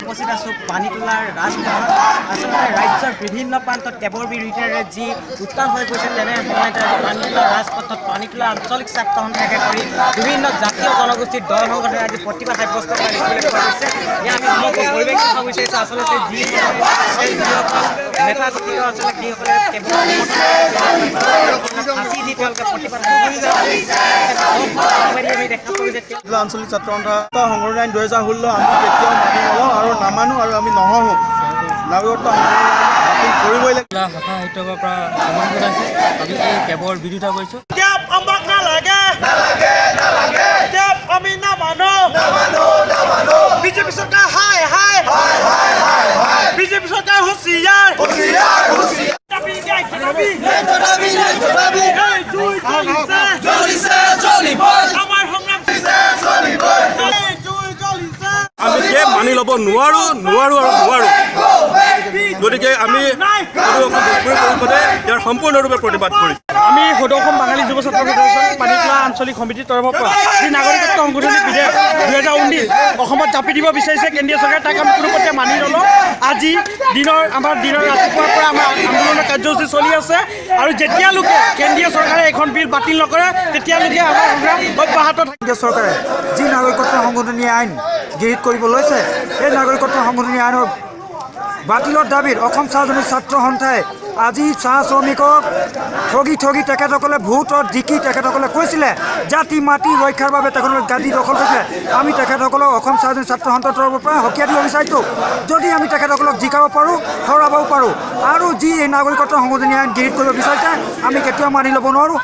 উপস্থিত আছোঁ পানীতোলাৰ ৰাজপথত। আচলতে ৰাজ্যৰ বিভিন্ন প্ৰান্তত কেবৰ বিৰোধিতাৰে যি উত্তাল হৈ পৰিছে তেনে সময়তে পানীতোলা ৰাজপথত পানীতোলা আঞ্চলিক ছাত্ৰ সন্থাকে কৰি বিভিন্ন জাতীয় জনগোষ্ঠীৰ দল সংগঠনে আজি প্ৰতিবাদ সাব্যস্ত কৰা দেখিবলৈ পোৱা গৈছে। ইয়াত আমি সমগ্ৰ পৰিৱেশ দেখা বিচাৰিছোঁ। আচলতে যিসকল নেতা গঠিত আচলতে যিসকলে কেৱল ফাঁচি দি তেওঁলোকে প্ৰতিবাদ দেখা পাওঁ যে আঞ্চলিক ছাত্ৰ সন্থা সংশোধনী আইন 2016 আমি কেতিয়াও মানি নলওঁ আৰু নামানো আৰু আমি নহওঁ। নাগৰিকত্ব বাতিল কৰিবই লাগিব। ভাষা সাহিত্যৰ পৰা ভ্ৰমণ জনাইছে। আমি এই কেবৰ বিৰোধিতা কৰিছোঁ। বিজেপি চৰকাৰ হাই হাই বিজেপি চৰকাৰ হুঁচিয়াৰ আমি মানি ল'ব নোৱাৰো। গতিকে আমি পৰিষদে ইয়াৰ সম্পূৰ্ণৰূপে প্ৰতিবাদ কৰিছোঁ। আমি সদৌ অসম বাঙালী যুৱ ছাত্ৰ ফেডাৰেশ্যন পানীতোলা আঞ্চলিক সমিতিৰ তৰফৰ পৰা যি নাগৰিকত্ব সংশোধনী বিধেয়ক 2019 অসমত জাপি দিব বিচাৰিছে কেন্দ্ৰীয় চৰকাৰে, তাক আমি কোনোপধ্যে মানি নলওঁ। আজি আমাৰ ৰাতিপুৱাৰ পৰা আমাৰ আন্দোলনৰ কাৰ্যসূচী চলি আছে আৰু যেতিয়ালৈকে কেন্দ্ৰীয় চৰকাৰে এখন বিল বাতিল নকৰে তেতিয়ালৈকে আমাৰ সংগ্ৰাম অব্যাহত থাকিব। কেন্দ্ৰীয় চৰকাৰে যি নাগৰিকত্ব সংশোধনী আইন গৃহীত কৰিব লৈছে, এই নাগৰিকত্ব সংশোধনী আইনৰ বাতিলৰ দাবীত অসম চাহজনী ছাত্ৰ সন্থাই আজি চাহ শ্ৰমিকক ঠগি তেখেতসকলে ভোটত জিকি তেখেতসকলে কৈছিলে জাতি মাটি ৰক্ষাৰ বাবে তেখেতসকলে গাদী দখল কৰিছিলে। আমি তেখেতসকলক অসম চাহজনী ছাত্ৰ সন্থাৰ তৰফৰ পৰা সকীয়াই দিব বিচাৰিছোঁ। যদি আমি তেখেতসকলক জিকাব পাৰোঁ, হৰাবও পাৰোঁ, আৰু যি এই নাগৰিকত্ব সংশোধনী আইন গৃহীত কৰিব বিচাৰিছে আমি কেতিয়াও মানি ল'ব নোৱাৰোঁ।